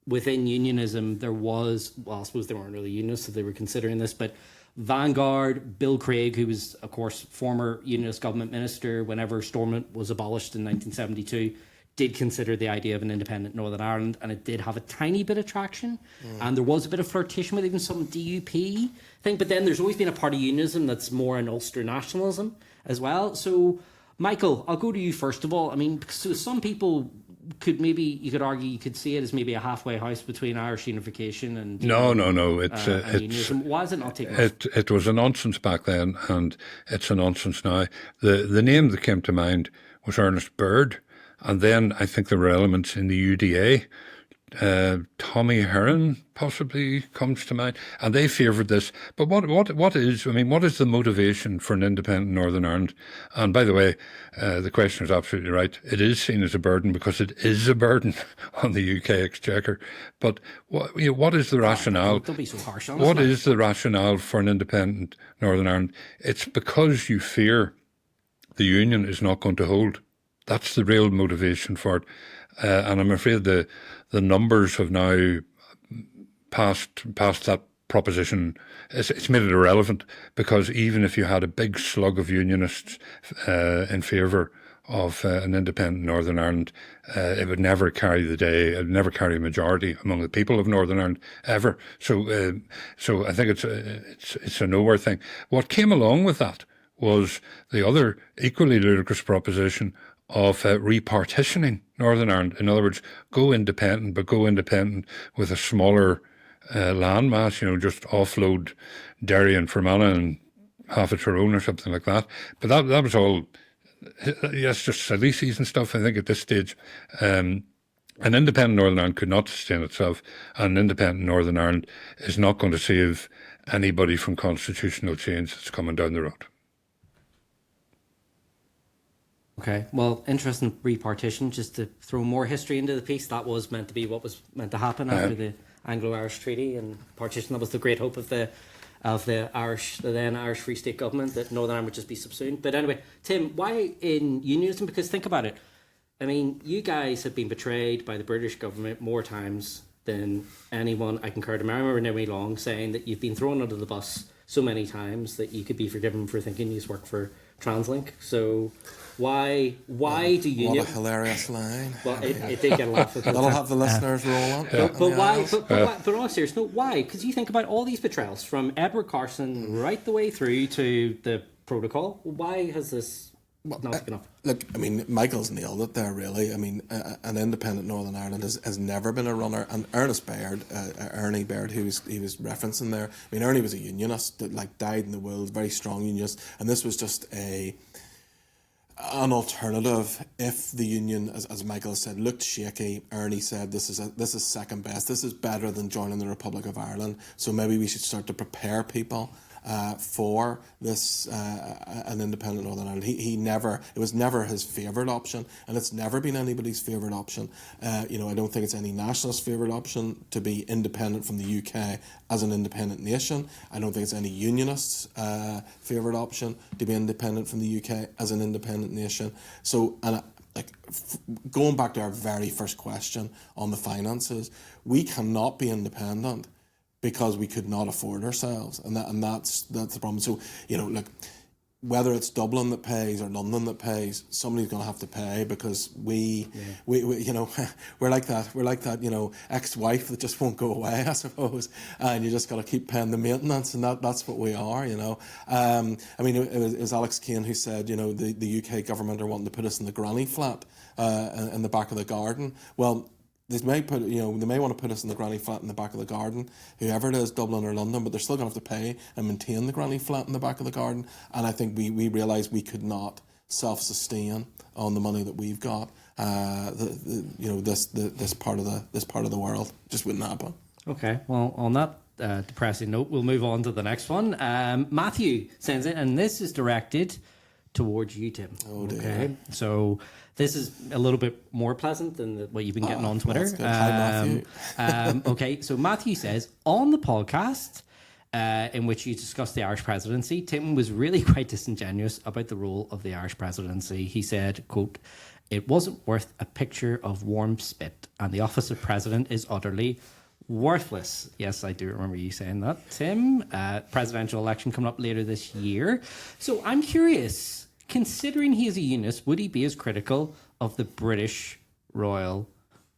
within unionism, there was, well, I suppose they weren't really unionists, so they were considering this, but Vanguard, Bill Craig, who was, of course, former unionist government minister whenever Stormont was abolished in 1972, did consider the idea of an independent Northern Ireland, and it did have a tiny bit of traction, and there was a bit of flirtation with even some DUP thing, but then there's always been a part of unionism that's more an Ulster nationalism as well. So, Michael, I'll go to you first of all. I mean, so some people could maybe, you could argue, you could see it as maybe a halfway house between Irish unification and no. It's unionism. Why is it not taking it was a nonsense back then, and it's a nonsense now. The name that came to mind was Ernest Bird, and then I think there were elements in the UDA. Tommy Heron possibly comes to mind, and they favoured this. But what is the motivation for an independent Northern Ireland? And by the way, the question is absolutely right. It is seen as a burden because it is a burden on the UK Exchequer. But what is the rationale? Don't be so harsh on What is the rationale for an independent Northern Ireland? It's because you fear the union is not going to hold. That's the real motivation for it. And I'm afraid the numbers have now passed that proposition. It's made it irrelevant, because even if you had a big slug of unionists in favour of an independent Northern Ireland, it would never carry the day. It would never carry a majority among the people of Northern Ireland ever. So I think it's a nowhere thing. What came along with that was the other equally ludicrous proposition of repartitioning Northern Ireland. In other words, go independent, but go independent with a smaller landmass, just offload Derry and Fermanagh and half a Tyrone or something like that. But that was all, yes, just silly season stuff, I think, at this stage. An independent Northern Ireland could not sustain itself, and an independent Northern Ireland is not going to save anybody from constitutional change that's coming down the road. Okay, well, interesting repartition. Just to throw more history into the piece, that was meant to be what was meant to happen after the Anglo-Irish Treaty and partition. That was the great hope of the then Irish Free State government, that Northern Ireland would just be subsumed. But anyway, Tim, why in unionism? Because think about it. I mean, you guys have been betrayed by the British government more times than anyone I can care to remember. I remember Naomi Long saying that you've been thrown under the bus so many times that you could be forgiven for thinking you work for TransLink. So why do union? What a hilarious line! Well, it did get a laugh. That'll have the listeners roll on. But why? But on a serious note, why? Because you think about all these betrayals from Edward Carson right the way through to the Protocol. Why has this not taken up? Look, I mean, Michael's nailed it there, really. I mean, an independent Northern Ireland has never been a runner. And Ernest Baird, Ernie Baird, he was referencing there. I mean, Ernie was a unionist that died in the world, very strong unionist. And this was just an alternative if the union, as Michael said, looked shaky. Ernie said this is second best. This is better than joining the Republic of Ireland. So maybe we should start to prepare people for this an independent Northern Ireland. It was never his favourite option, and it's never been anybody's favourite option. I don't think it's any nationalist favourite option to be independent from the UK as an independent nation. I don't think it's any unionist's favourite option to be independent from the UK as an independent nation. So, going back to our very first question on the finances, we cannot be independent because we could not afford ourselves, and that's the problem. So, whether it's Dublin that pays or London that pays, somebody's going to have to pay, because we we're like that ex-wife that just won't go away, I suppose, and you just got to keep paying the maintenance, and that's what we are. It was Alex Kane who said the UK government are wanting to put us in the granny flat in the back of the garden. Well, they may want to put us in the granny flat in the back of the garden, whoever it is, Dublin or London, but they're still going to have to pay and maintain the granny flat in the back of the garden. And I think we realised we could not self-sustain on the money that we've got. This part of the world just wouldn't happen. Okay, well, on that depressing note, we'll move on to the next one. Matthew sends it, and this is directed towards you, Tim. Oh dear. Okay, so this is a little bit more pleasant than what you've been getting on Twitter. That's good. Hi, Matthew. Okay, so Matthew says, on the podcast in which you discussed the Irish presidency, Tim was really quite disingenuous about the role of the Irish presidency. He said, quote, "It wasn't worth a picture of warm spit, and the office of president is utterly worthless." Yes, I do remember you saying that, Tim. Presidential election coming up later this year. So I'm curious, considering he is a unionist, would he be as critical of the British royal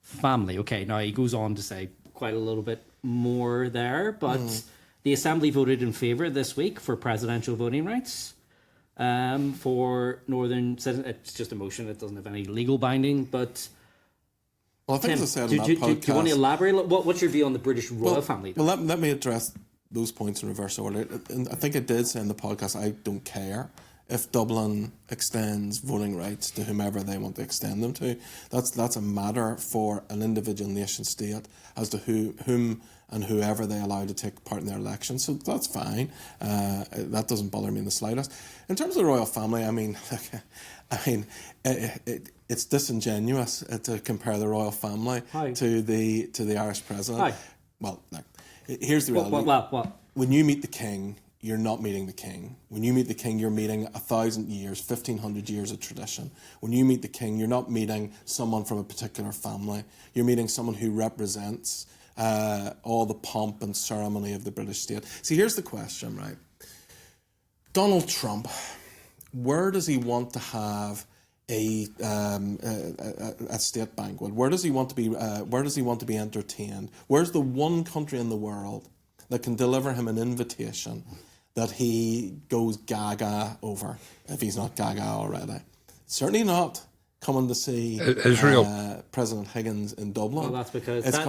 family? Okay, now he goes on to say quite a little bit more there, but the Assembly voted in favour this week for presidential voting rights for Northern citizens. It's just a motion, it doesn't have any legal binding, but... Well, I think, Tim, as I said do in that podcast... Do you want to elaborate? What's your view on the British royal family? Well, let me address those points in reverse order. I think I did say in the podcast, I don't care if Dublin extends voting rights to whomever they want to extend them to. That's a matter for an individual nation state as to whom and whoever they allow to take part in their elections. So that's fine. That doesn't bother me in the slightest. In terms of the royal family, it's disingenuous to compare the royal family to the Irish president. Hi. Well, look, here's the reality. What? When you meet the king, you're not meeting the king. When you meet the king, you're meeting 1,000 years, 1,500 years of tradition. When you meet the king, you're not meeting someone from a particular family. You're meeting someone who represents all the pomp and ceremony of the British state. See, here's the question, right? Donald Trump, where does he want to have a state banquet? Where does he want to be? Where does he want to be entertained? Where's the one country in the world that can deliver him an invitation that he goes gaga over, if he's not gaga already? Certainly not coming to see Israel. President Higgins in Dublin. Well, that's because that's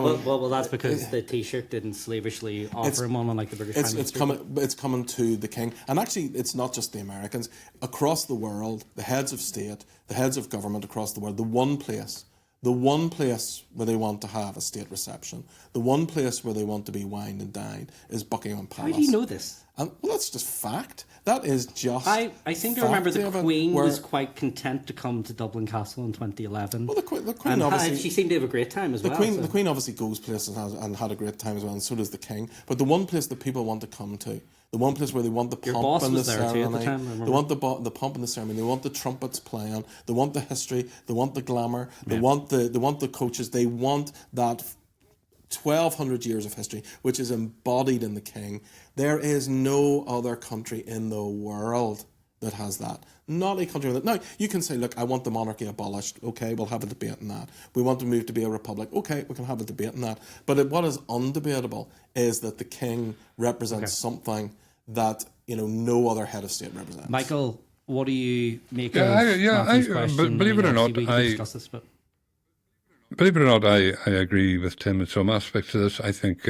because the Taoiseach didn't slavishly offer him on like the British Prime Minister. It's coming to the king, and actually, it's not just the Americans. Across the world, the heads of state, the heads of government across the world, the one place where they want to have a state reception, the one place where they want to be wined and dined is Buckingham Palace. How do you know this? And, well, that's just fact. That is just. I seem to remember the Queen was quite content to come to Dublin Castle in 2011. Well, the Queen obviously. She seemed to have a great time as well. The Queen obviously goes places and had a great time as well, and so does the King. But the one place that people want to come to, the one place where they want the pomp and the ceremony, they want the pomp and the ceremony, they want the trumpets playing, they want the history, they want the glamour, they want the coaches, they want that 1,200 years of history, which is embodied in the King. There is no other country in the world that has that. Not a country that. Now, you can say, look, I want the monarchy abolished. Okay, we'll have a debate on that. We want to move to be a republic. Okay, we can have a debate on that. But what is undebatable is that the King represents something that no other head of state represents. Michael, what do you make of Matthew's question? Believe it or not, Believe it or not, I agree with Tim in some aspects of this. I think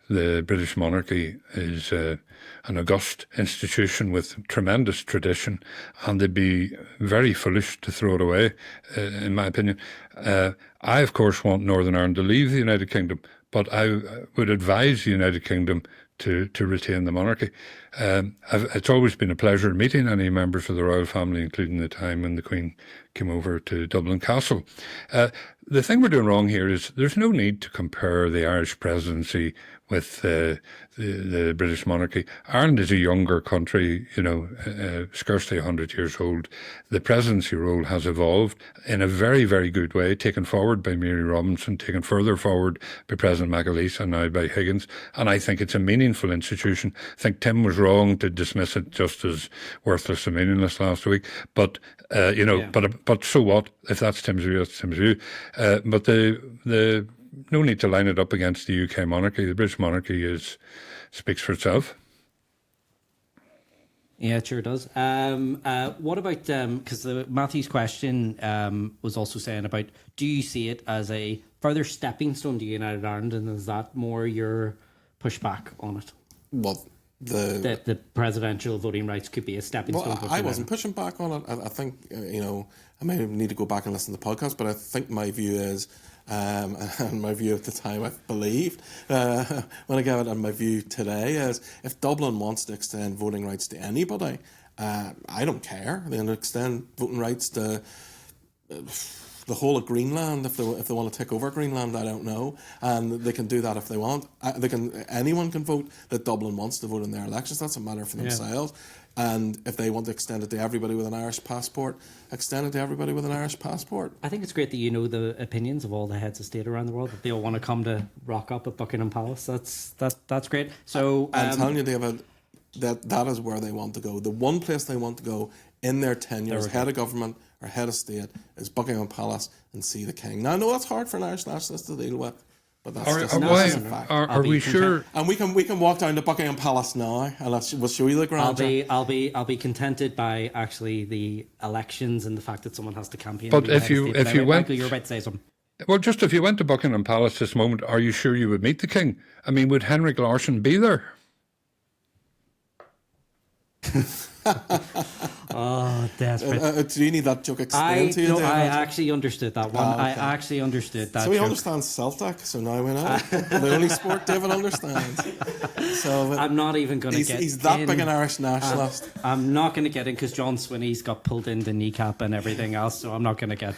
the British monarchy is an august institution with tremendous tradition, and they'd be very foolish to throw it away, in my opinion. I, of course, want Northern Ireland to leave the United Kingdom, but I would advise the United Kingdom to retain the monarchy. It's always been a pleasure meeting any members of the royal family, including the time when the Queen came over to Dublin Castle. The thing we're doing wrong here is there's no need to compare the Irish presidency with the British monarchy. Ireland is a younger country, scarcely 100 years old. The presidency role has evolved in a very, very good way, taken forward by Mary Robinson, taken further forward by President McAleese and now by Higgins. And I think it's a meaningful institution. I think Tim was wrong to dismiss it just as worthless and meaningless last week. But, but so what? If that's Tim's view, that's Tim's view. But the no need to line it up against the UK monarchy. The British monarchy speaks for itself. Yeah, it sure does. What about, because Matthew's question was also saying about, do you see it as a further stepping stone to United Ireland, and is that more your pushback on it? Well, the presidential voting rights could be a stepping stone. I wasn't pushing back on it. I think, I may need to go back and listen to the podcast, but I think my view is, and my view at the time, I believed, when I gave it, and my view today is, if Dublin wants to extend voting rights to anybody, I don't care. They can extend voting rights to the whole of Greenland if they want to take over Greenland. I don't know, and they can do that if they want. Anyone can vote that Dublin wants to vote in their elections. That's a matter for themselves. And if they want to extend it to everybody with an Irish passport, extend it to everybody with an Irish passport. I think it's great that you know the opinions of all the heads of state around the world, that they all want to come to rock up at Buckingham Palace. That's great. So I'm telling you, David, that is where they want to go. The one place they want to go in their tenure as head of government or head of state is Buckingham Palace and see the King. Now, I know that's hard for an Irish nationalist to deal with, but that's a fact. Are we sure? And we can walk down to Buckingham Palace now, and we'll show you the grandeur. I'll be contented by actually the elections and the fact that someone has to campaign. But if you went, Michael, you're about to say something. Well, just if you went to Buckingham Palace this moment, are you sure you would meet the King? I mean, would Henrik Larsson be there? Oh, desperate. Do you need that joke explained to you? No, I actually understood that one. Okay. I actually understood that. So he understands Celtic, so now we know. The only sport David understands. So I'm not even going to get He's that big an Irish nationalist. I'm not going to get in because John Swinney's got pulled into kneecap and everything else, so I'm not going to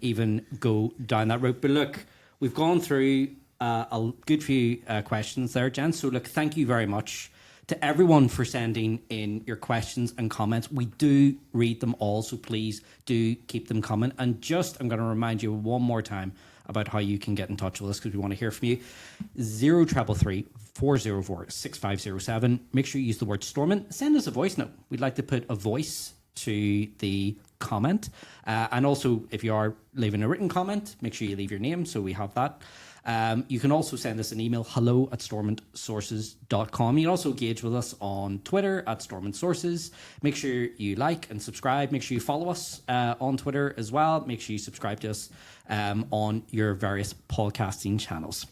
even go down that route. But look, we've gone through a good few questions there, Jen. So look, thank you very much to everyone for sending in your questions and comments. We do read them all, so please do keep them coming. And I'm going to remind you one more time about how you can get in touch with us, because we want to hear from you. 0333 404 6507. Make sure you use the word Stormont. Send us a voice note. We'd like to put a voice to the comment. And also, if you are leaving a written comment, make sure you leave your name so we have that. You can also send us an email, hello@stormontsources.com. You can also engage with us on Twitter @stormontsources. Make sure you like and subscribe. Make sure you follow us on Twitter as well. Make sure you subscribe to us on your various podcasting channels.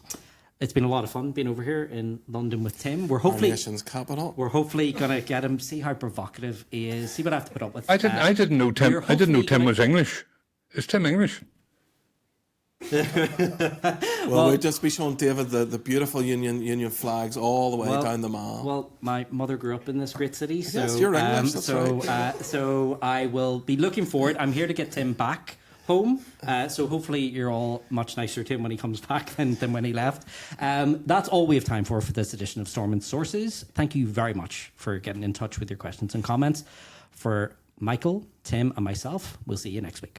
It's been a lot of fun being over here in London with Tim. We're hopefully nation's capital. We're hopefully gonna get him. See how provocative he is. See what I have to put up with. I didn't know Tim. I didn't know Tim was English. Is Tim English? Well, we'll just be showing David the beautiful Union flags all the way down the mall. Well, my mother grew up in this great city, so yes, you're English, that's right. So I will be looking forward. I'm here to get Tim back home, so hopefully you're all much nicer to him when he comes back than when he left. That's all we have time for this edition of Stormont Sources. Thank you very much for getting in touch with your questions and comments. For Michael, Tim, and myself, we'll see you next week.